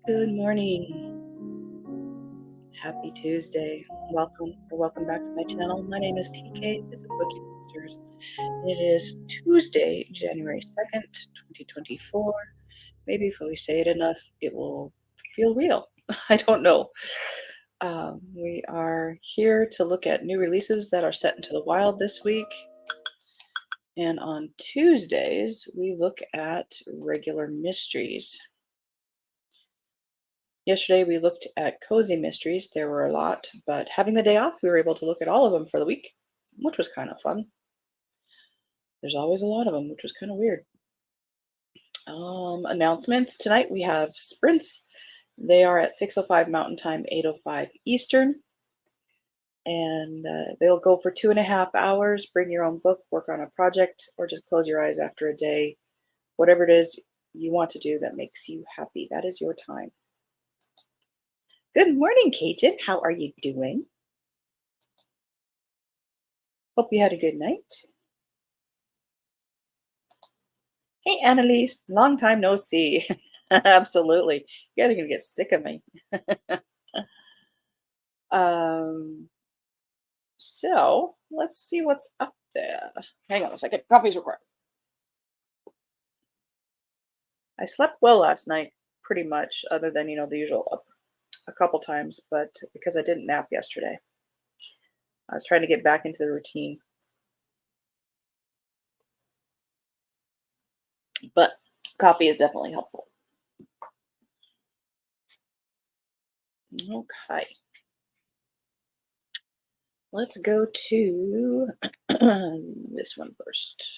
Good morning. Happy Tuesday. Welcome back to my channel. My name is PK. This is Bookeemonsters. And it is Tuesday, January 2nd, 2024. Maybe if we say it enough, it will feel real. I don't know. We are here to look at new releases that are set into the wild this week. And on Tuesdays, we look at regular mysteries. Yesterday, we looked at cozy mysteries. There were a lot, but having the day off, we were able to look at all of them for the week, which was kind of fun. There's always a lot of them, which was kind of weird. Announcements. Tonight, we have sprints. They are at 6:05 Mountain Time, 8:05 Eastern. And they'll go for 2.5 hours. Bring your own book, work on a project, or just close your eyes after a day. Whatever it is you want to do that makes you happy, that is your time. Good morning, Cajun. How are you doing? Hope you had a good night. Hey, Annalise. Long time no see. Absolutely. You guys are going to get sick of me. So let's see what's up there. Hang on a second. Coffee's required. I slept well last night, pretty much, other than, the usual a couple times, but because I didn't nap yesterday. I was trying to get back into the routine. But coffee is definitely helpful. Okay. Let's go to this one first.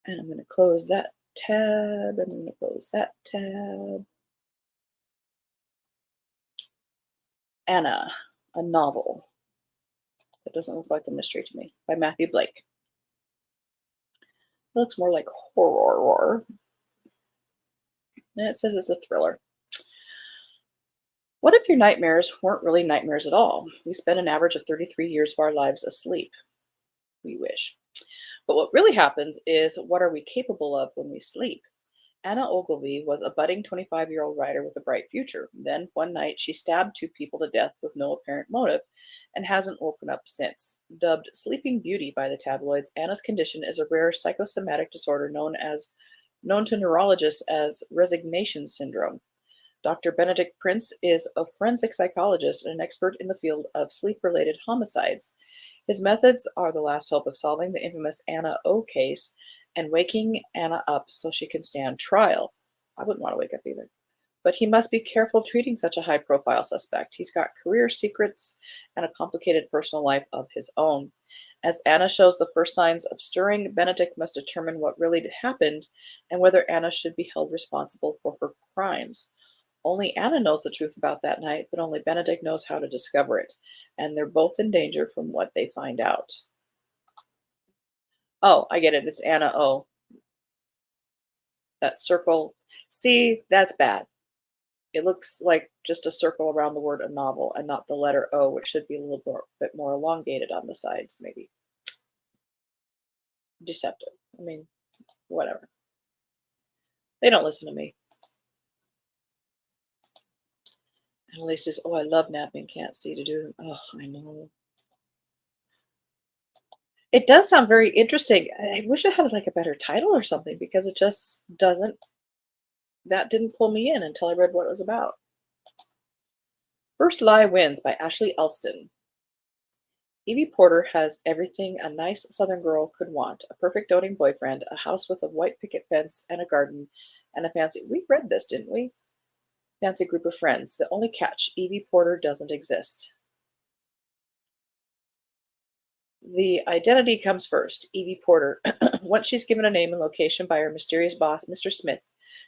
And I'm going to close that tab, and I'm going to close that tab. Anna, a novel. It doesn't look like a mystery to me, by Matthew Blake. It looks more like horror. And it says it's a thriller. What if your nightmares weren't really nightmares at all? We spend an average of 33 years of our lives asleep. We wish. But what really happens is, what are we capable of when we sleep? Anna Ogilvy was a budding 25-year-old writer with a bright future. Then, one night, she stabbed 2 people to death with no apparent motive and hasn't woken up since. Dubbed Sleeping Beauty by the tabloids, Anna's condition is a rare psychosomatic disorder known to neurologists as resignation syndrome. Dr. Benedict Prince is a forensic psychologist and an expert in the field of sleep-related homicides. His methods are the last hope of solving the infamous Anna O case and waking Anna up so she can stand trial. I wouldn't want to wake up either. But he must be careful treating such a high-profile suspect. He's got career secrets and a complicated personal life of his own. As Anna shows the first signs of stirring, Benedict must determine what really happened and whether Anna should be held responsible for her crimes. Only Anna knows the truth about that night, but only Benedict knows how to discover it, and they're both in danger from what they find out. Oh, I get it. It's Anna O. That circle. See, that's bad. It looks like just a circle around the word a novel and not the letter O, which should be a little bit more elongated on the sides, maybe. Deceptive. I mean, whatever. They don't listen to me. Annalise says, oh, I love napping. Can't see to do them. Oh, I know. It does sound very interesting. I wish it had like a better title or something, because it just doesn't. That didn't pull me in until I read what it was about. First Lie Wins by Ashley Elston. Evie Porter has everything a nice Southern girl could want: a perfect doting boyfriend, a house with a white picket fence and a garden, and a fancy. We read this, didn't we? Fancy group of friends. The only catch: Evie Porter doesn't exist. The identity comes first. Evie Porter. Once she's given a name and location by her mysterious boss, Mr. Smith,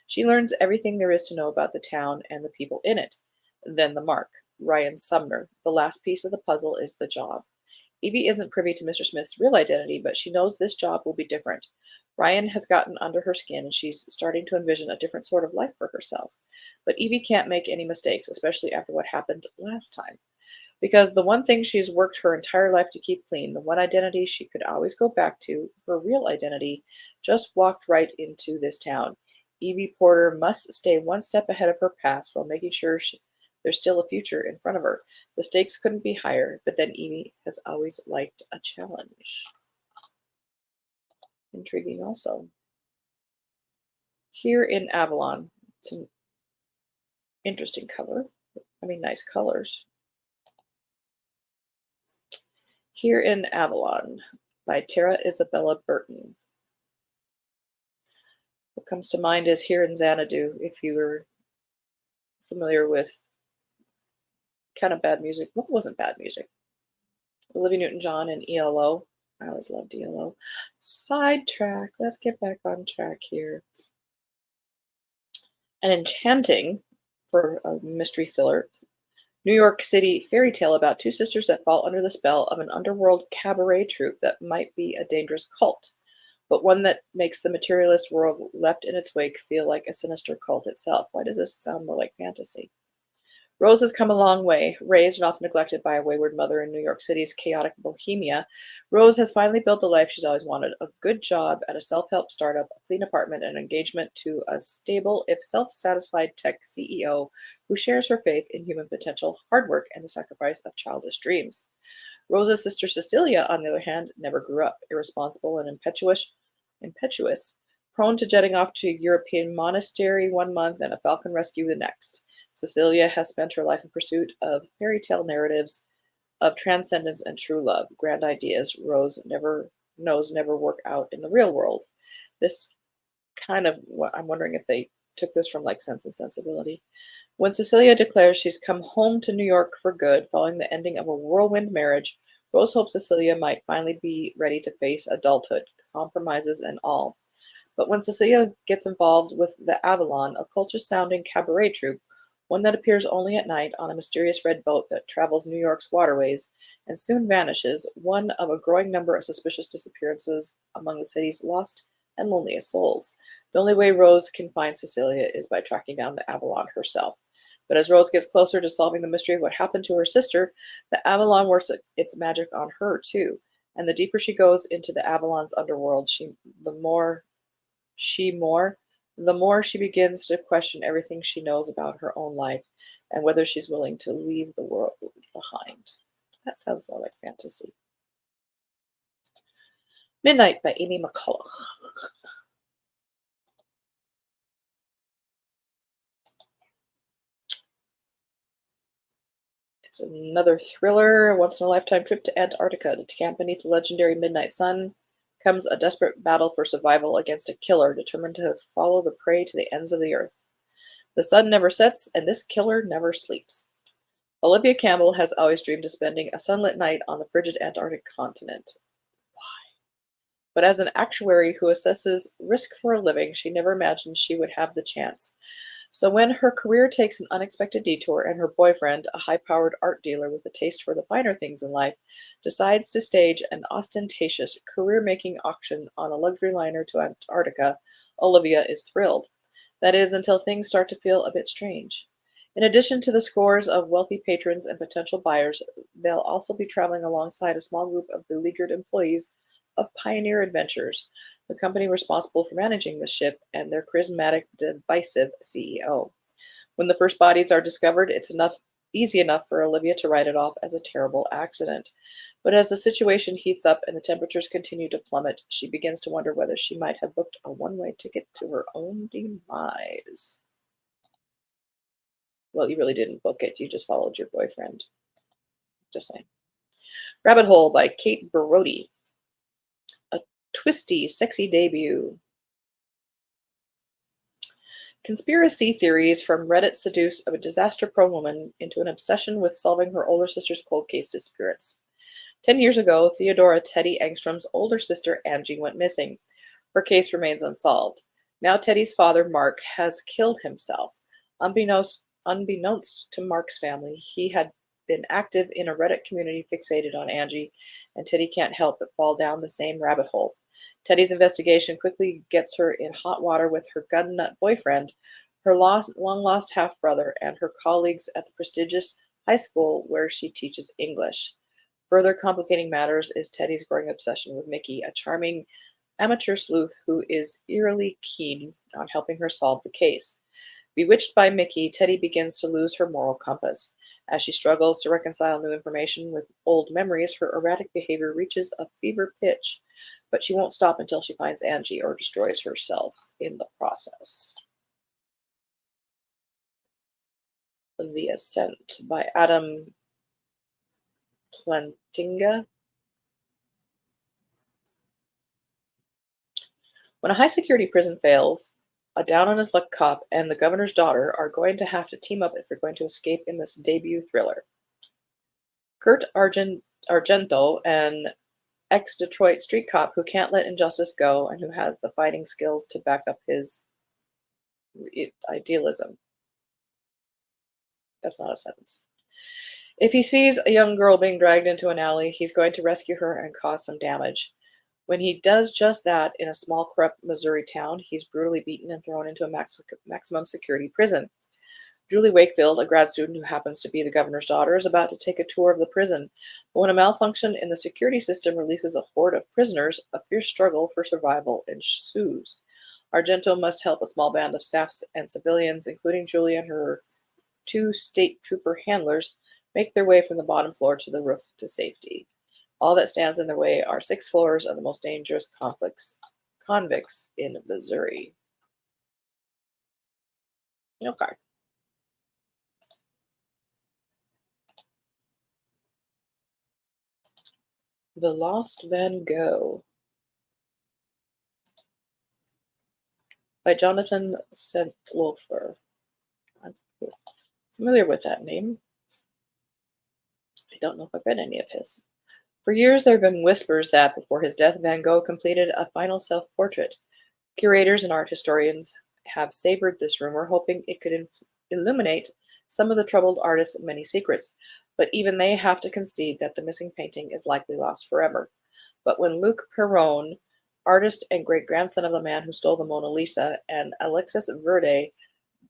she learns everything there is to know about the town and the people in it. Then the mark. Ryan Sumner. The last piece of the puzzle is the job. Evie isn't privy to Mr. Smith's real identity, but she knows this job will be different. Ryan has gotten under her skin, and she's starting to envision a different sort of life for herself. But Evie can't make any mistakes, especially after what happened last time. Because the one thing she's worked her entire life to keep clean, the one identity she could always go back to, her real identity, just walked right into this town. Evie Porter must stay one step ahead of her past while making sure there's still a future in front of her. The stakes couldn't be higher, but then Evie has always liked a challenge. Intriguing also. Here in Avalon, it's an interesting cover. Nice colors. Here in Avalon by Tara Isabella Burton. What comes to mind is Here in Xanadu, if you're familiar with kind of bad music. What wasn't bad music? Olivia Newton-John and ELO. I always loved ELO. Sidetrack. Let's get back on track here. An enchanting, for a mystery thriller, New York City fairy tale about two sisters that fall under the spell of an underworld cabaret troupe that might be a dangerous cult, but one that makes the materialist world left in its wake feel like a sinister cult itself. Why does this sound more like fantasy? Rose has come a long way. Raised and often neglected by a wayward mother in New York City's chaotic bohemia, Rose has finally built the life she's always wanted: a good job at a self-help startup, a clean apartment, and engagement to a stable, if self-satisfied tech CEO who shares her faith in human potential, hard work, and the sacrifice of childish dreams. Rose's sister Cecilia, on the other hand, never grew up, irresponsible and impetuous, prone to jetting off to a European monastery one month and a falcon rescue the next. Cecilia has spent her life in pursuit of fairy tale narratives of transcendence and true love, grand ideas Rose never work out in the real world. This kind of, I'm wondering if they took this from like Sense and Sensibility. When Cecilia declares she's come home to New York for good following the ending of a whirlwind marriage, Rose hopes Cecilia might finally be ready to face adulthood, compromises and all. But when Cecilia gets involved with the Avalon, a culture-sounding cabaret troupe, one that appears only at night on a mysterious red boat that travels New York's waterways and soon vanishes, one of a growing number of suspicious disappearances among the city's lost and loneliest souls. The only way Rose can find Cecilia is by tracking down the Avalon herself. But as Rose gets closer to solving the mystery of what happened to her sister, the Avalon works its magic on her too. And the deeper she goes into the Avalon's underworld, the more she begins to question everything she knows about her own life and whether she's willing to leave the world behind. That sounds more like fantasy. Midnight by Amy McCulloch. It's another thriller, once-in-a-lifetime trip to Antarctica. To camp beneath the legendary midnight sun comes a desperate battle for survival against a killer determined to follow the prey to the ends of the earth. The sun never sets, and this killer never sleeps. Olivia Campbell has always dreamed of spending a sunlit night on the frigid Antarctic continent. Why? But as an actuary who assesses risk for a living, she never imagined she would have the chance. So when her career takes an unexpected detour and her boyfriend, a high-powered art dealer with a taste for the finer things in life, decides to stage an ostentatious career-making auction on a luxury liner to Antarctica, Olivia is thrilled. That is, until things start to feel a bit strange. In addition to the scores of wealthy patrons and potential buyers, they'll also be traveling alongside a small group of beleaguered employees of Pioneer Adventures, the company responsible for managing the ship, and their charismatic, divisive CEO. When the first bodies are discovered, it's easy enough for Olivia to write it off as a terrible accident. But as the situation heats up and the temperatures continue to plummet, she begins to wonder whether she might have booked a one-way ticket to her own demise. Well, you really didn't book it. You just followed your boyfriend. Just saying. Rabbit Hole by Kate Brody. A twisty, sexy debut. Conspiracy theories from Reddit seduce a disaster-prone woman into an obsession with solving her older sister's cold case disappearance. 10 years ago, Theodora Teddy Engstrom's older sister Angie went missing. Her case remains unsolved. Now Teddy's father, Mark, has killed himself. Unbeknownst to Mark's family, he had been active in a Reddit community fixated on Angie, and Teddy can't help but fall down the same rabbit hole. Teddy's investigation quickly gets her in hot water with her gun nut boyfriend, her long-lost half-brother, and her colleagues at the prestigious high school where she teaches English. Further complicating matters is Teddy's growing obsession with Mickey, a charming amateur sleuth who is eerily keen on helping her solve the case. Bewitched by Mickey, Teddy begins to lose her moral compass. As she struggles to reconcile new information with old memories, her erratic behavior reaches a fever pitch, but she won't stop until she finds Angie or destroys herself in the process. The Ascent by Adam Plantinga. When a high security prison fails, a down on his luck cop and the governor's daughter are going to have to team up if they're going to escape in this debut thriller. Argento, an ex Detroit street cop who can't let injustice go and who has the fighting skills to back up his idealism. That's not a sentence. If he sees a young girl being dragged into an alley, he's going to rescue her and cause some damage. When he does just that in a small, corrupt Missouri town, he's brutally beaten and thrown into a maximum security prison. Julie Wakefield, a grad student who happens to be the governor's daughter, is about to take a tour of the prison. But when a malfunction in the security system releases a horde of prisoners, a fierce struggle for survival ensues. Argento must help a small band of staffs and civilians, including Julie and her two state trooper handlers, make their way from the bottom floor to the roof to safety. All that stands in their way are 6 floors of the most dangerous convicts in Missouri. Okay. The Lost Van Gogh by Jonathan Sentlofer. I'm familiar with that name. I don't know if I've read any of his. For years, there have been whispers that before his death, Van Gogh completed a final self-portrait. Curators and art historians have savored this rumor, hoping it could illuminate some of the troubled artist's many secrets, but even they have to concede that the missing painting is likely lost forever. But when Luc Perron, artist and great-grandson of the man who stole the Mona Lisa, and Alexis Verde,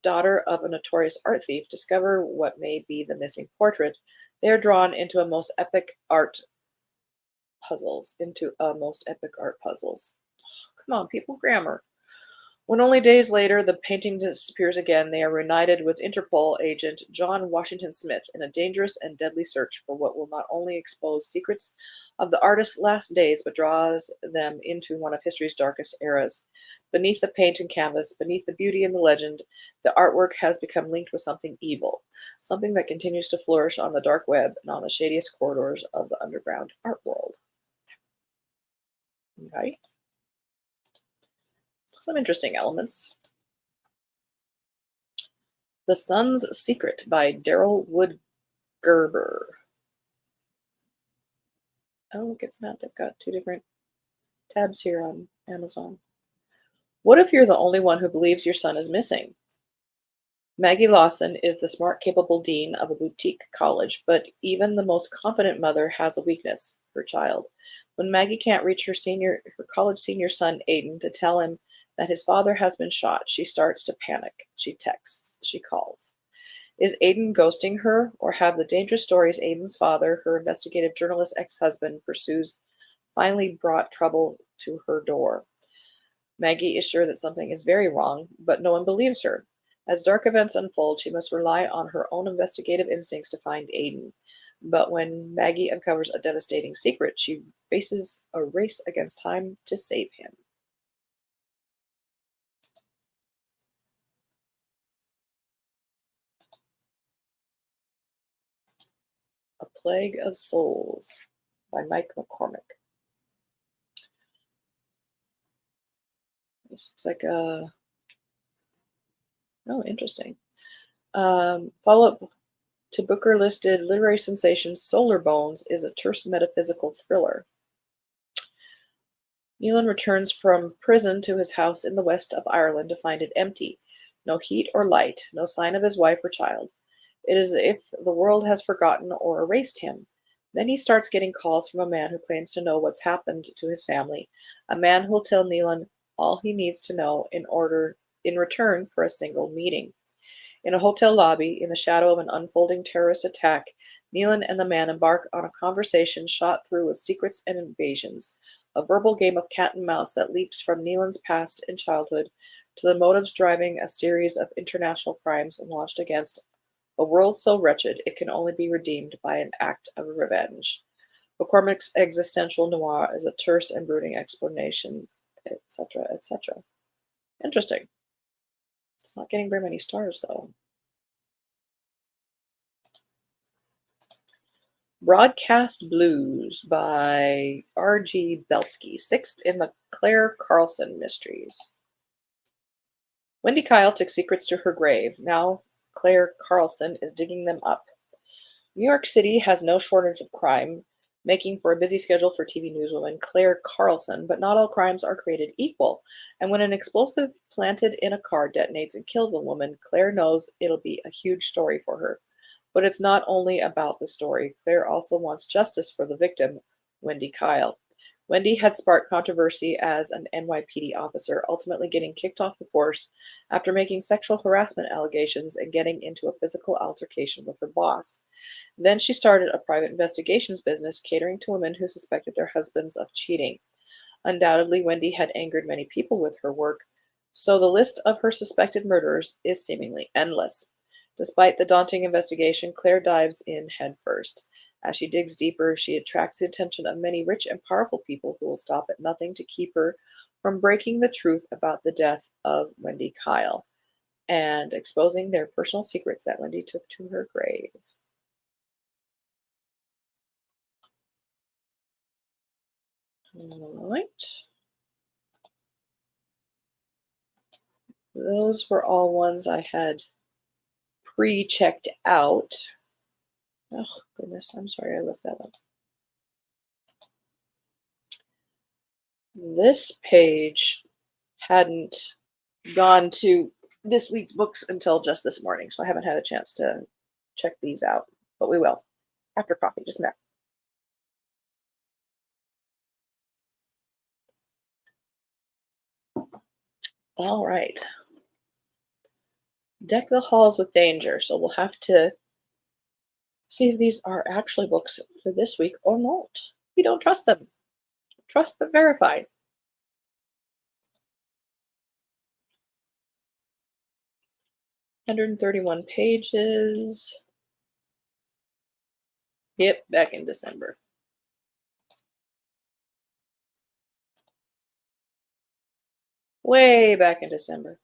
daughter of a notorious art thief, discover what may be the missing portrait, they are drawn into most epic art puzzles. Come on, people, grammar. When only days later the painting disappears again, they are reunited with Interpol agent John Washington Smith in a dangerous and deadly search for what will not only expose secrets of the artist's last days, but draws them into one of history's darkest eras. Beneath the paint and canvas, beneath the beauty and the legend, the artwork has become linked with something evil, something that continues to flourish on the dark web and on the shadiest corridors of the underground art world. Okay. Some interesting elements. The Sun's Secret by Daryl Woodgerber. Oh, look at that. They've got 2 different tabs here on Amazon. What if you're the only one who believes your son is missing? Maggie Lawson is the smart, capable dean of a boutique college, but even the most confident mother has a weakness, her child. When Maggie can't reach her college senior son, Aiden, to tell him that his father has been shot, she starts to panic. She texts, she calls. Is Aiden ghosting her, or have the dangerous stories Aiden's father, her investigative journalist ex-husband, pursues, finally brought trouble to her door? Maggie is sure that something is very wrong, but no one believes her. As dark events unfold, she must rely on her own investigative instincts to find Aiden. But when Maggie uncovers a devastating secret, she faces a race against time to save him. A Plague of Souls by Mike McCormick. This looks like a... Oh, interesting. Follow-up to Booker-listed literary sensation Solar Bones is a terse metaphysical thriller. Nealon returns from prison to his house in the west of Ireland to find it empty. No heat or light, no sign of his wife or child. It is as if the world has forgotten or erased him. Then he starts getting calls from a man who claims to know what's happened to his family, a man who'll tell Nealon all he needs to know in return for a single meeting. In a hotel lobby, in the shadow of an unfolding terrorist attack, Nealon and the man embark on a conversation shot through with secrets and invasions, a verbal game of cat and mouse that leaps from Neelan's past and childhood to the motives driving a series of international crimes launched against a world so wretched it can only be redeemed by an act of revenge. McCormick's existential noir is a terse and brooding explanation, etc., etc. Interesting. It's not getting very many stars, though. Broadcast Blues by R.G. Belsky, sixth in the Claire Carlson mysteries. Wendy Kyle took secrets to her grave. Now Claire Carlson is digging them up. New York City has no shortage of crime, making for a busy schedule for TV newswoman Claire Carlson, but not all crimes are created equal. And when an explosive planted in a car detonates and kills a woman, Claire knows it'll be a huge story for her. But it's not only about the story. Claire also wants justice for the victim, Wendy Kyle. Wendy had sparked controversy as an NYPD officer, ultimately getting kicked off the force after making sexual harassment allegations and getting into a physical altercation with her boss. Then she started a private investigations business catering to women who suspected their husbands of cheating. Undoubtedly, Wendy had angered many people with her work, so the list of her suspected murderers is seemingly endless. Despite the daunting investigation, Claire dives in headfirst. As she digs deeper, she attracts the attention of many rich and powerful people who will stop at nothing to keep her from breaking the truth about the death of Wendy Kyle and exposing their personal secrets that Wendy took to her grave. All right. Those were all ones I had pre-checked out. Oh, goodness, I'm sorry I left that up. This page hadn't gone to this week's books until just this morning, so I haven't had a chance to check these out, but we will after coffee, just a minute. All right. Deck the halls with danger, so we'll have to see if these are actually books for this week or not. We don't trust them. Trust but verify. 131 pages. Yep, back in December. Way back in December.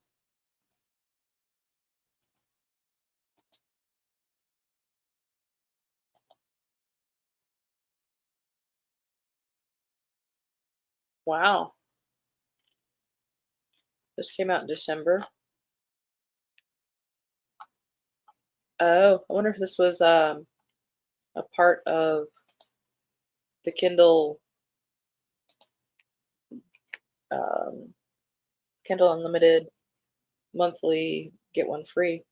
Wow. This came out in December. Oh, I wonder if this was a part of the um, Kindle Unlimited monthly get one free.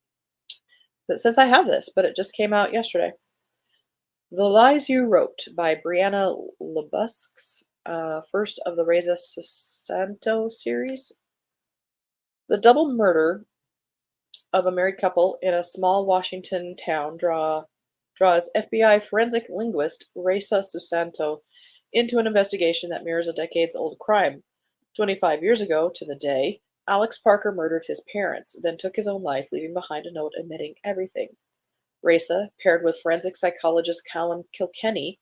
It says I have this, but it just came out yesterday. The Lies You Wrote by Brianna Lebusks, first of the Reza Susanto series. The double murder of a married couple in a small Washington town draws FBI forensic linguist Reza Susanto into an investigation that mirrors a decades-old crime. 25 years ago, to the day, Alex Parker murdered his parents, then took his own life, leaving behind a note admitting everything. Reza, paired with forensic psychologist Callum Kilkenny,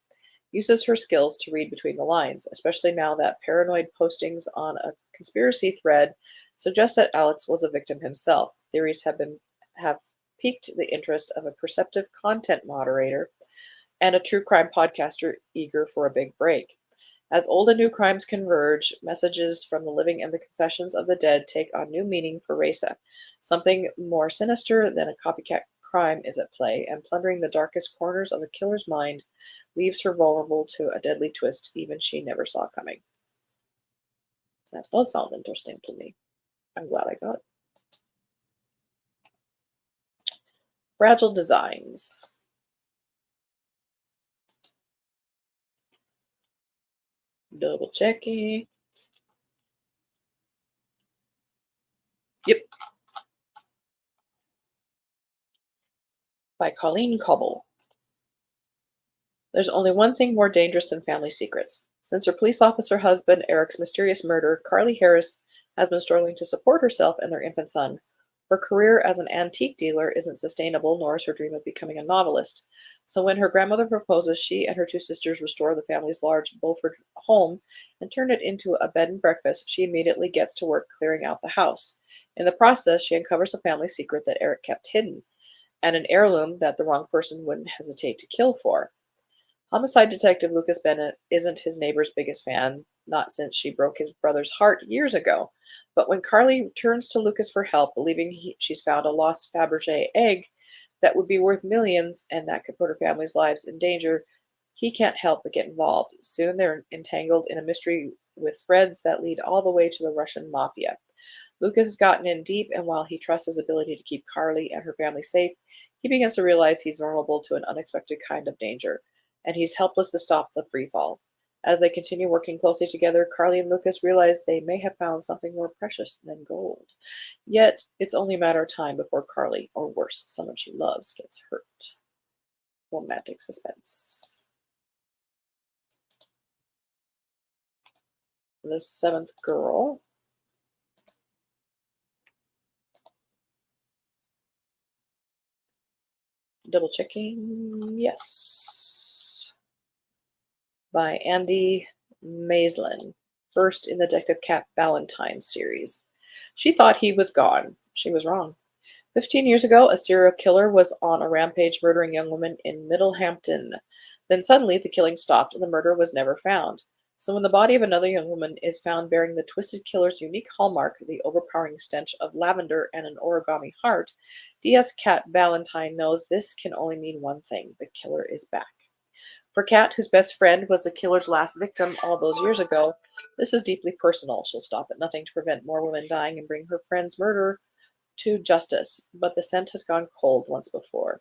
uses her skills to read between the lines, especially now that paranoid postings on a conspiracy thread suggest that Alex was a victim himself. Theories have piqued the interest of a perceptive content moderator and a true crime podcaster eager for a big break. As old and new crimes converge, messages from the living and the confessions of the dead take on new meaning for Reza. Something more sinister than a copycat crime is at play, and plundering the darkest corners of a killer's mind leaves her vulnerable to a deadly twist even she never saw coming. That does sound interesting to me. I'm glad I got it. Fragile Designs. Double checking. Yep. By Colleen Cobble. There's only one thing more dangerous than family secrets. Since her police officer husband Eric's mysterious murder, Carly Harris has been struggling to support herself and their infant son. Her career as an antique dealer isn't sustainable, nor is her dream of becoming a novelist. So when her grandmother proposes, she and her two sisters restore the family's large Beaufort home and turn it into a bed and breakfast. She immediately gets to work clearing out the house. In the process, she uncovers a family secret that Eric kept hidden, and an heirloom that the wrong person wouldn't hesitate to kill for. Homicide detective Lucas Bennett isn't his neighbor's biggest fan, not since she broke his brother's heart years ago. But when Carly turns to Lucas for help, believing she's found a lost Fabergé egg that would be worth millions and that could put her family's lives in danger, he can't help but get involved. Soon they're entangled in a mystery with threads that lead all the way to the Russian mafia. Lucas has gotten in deep, and while he trusts his ability to keep Carly and her family safe, he begins to realize he's vulnerable to an unexpected kind of danger, and he's helpless to stop the free fall. As they continue working closely together, Carly and Lucas realize they may have found something more precious than gold. Yet, it's only a matter of time before Carly, or worse, someone she loves, gets hurt. Romantic suspense. The Seventh Girl. Double checking. Yes. By Andy Maislin. First in the Detective Cat Valentine series. She thought he was gone. She was wrong. 15 years ago, a serial killer was on a rampage murdering young women in Middlehampton. Then suddenly the killing stopped and the murder was never found. So when the body of another young woman is found bearing the twisted killer's unique hallmark, the overpowering stench of lavender and an origami heart, DS Cat Valentine knows this can only mean one thing: the killer is back. For Kat, whose best friend was the killer's last victim all those years ago, this is deeply personal. She'll stop at nothing to prevent more women dying and bring her friend's murderer to justice, but the scent has gone cold once before.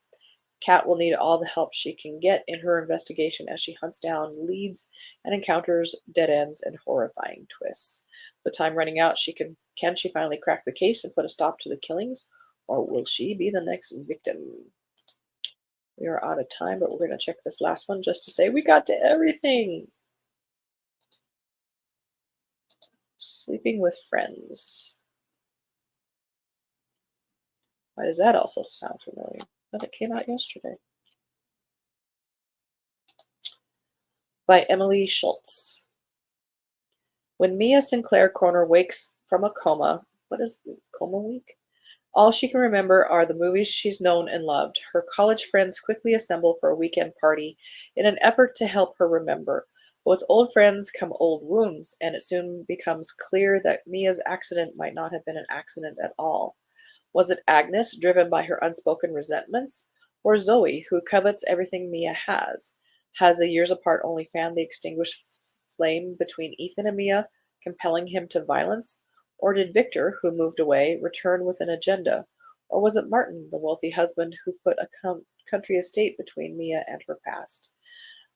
Kat will need all the help she can get in her investigation as she hunts down leads and encounters dead ends and horrifying twists. With time running out, can she finally crack the case and put a stop to the killings, or will she be the next victim? We are out of time, but we're going to check this last one just to say we got to everything. Sleeping with Friends. Why does that also sound familiar? But it came out yesterday. By Emily Schultz. When Mia Sinclair Croner wakes from a coma, what is coma week? All she can remember are the movies she's known and loved. Her college friends quickly assemble for a weekend party in an effort to help her remember. With old friends come old wounds, and it soon becomes clear that Mia's accident might not have been an accident at all. Was it Agnes, driven by her unspoken resentments, or Zoe, who covets everything Mia has? Has the years apart only fanned the extinguished flame between Ethan and Mia, compelling him to violence? Or did Victor, who moved away, return with an agenda? Or was it Martin, the wealthy husband who put a country estate between Mia and her past?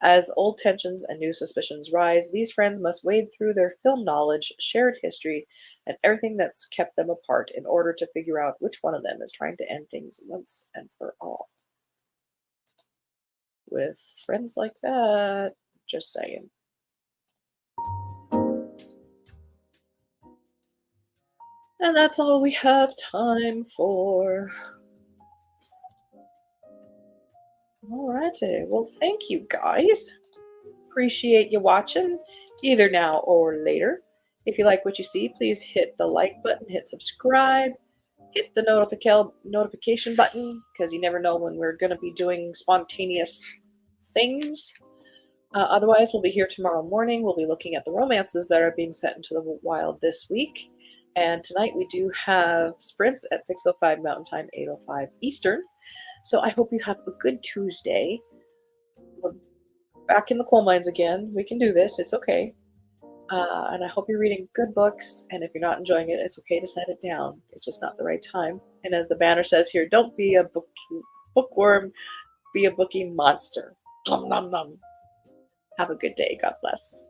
As old tensions and new suspicions rise, these friends must wade through their film knowledge, shared history, and everything that's kept them apart in order to figure out which one of them is trying to end things once and for all. With friends like that, just saying. And that's all we have time for. Alrighty. Well, thank you guys. Appreciate you watching, either now or later. If you like what you see, please hit the like button, hit subscribe, hit the notification button, because you never know when we're going to be doing spontaneous things. Otherwise, we'll be here tomorrow morning. We'll be looking at the romances that are being set into the wild this week. And tonight we do have sprints at 6:05 Mountain Time, 8:05 Eastern. So I hope you have a good Tuesday. We're back in the coal mines again. We can do this. It's okay. And I hope you're reading good books. And if you're not enjoying it, it's okay to set it down. It's just not the right time. And as the banner says here, don't be a bookworm, be a bookie monster. Nom nom nom. Have a good day. God bless.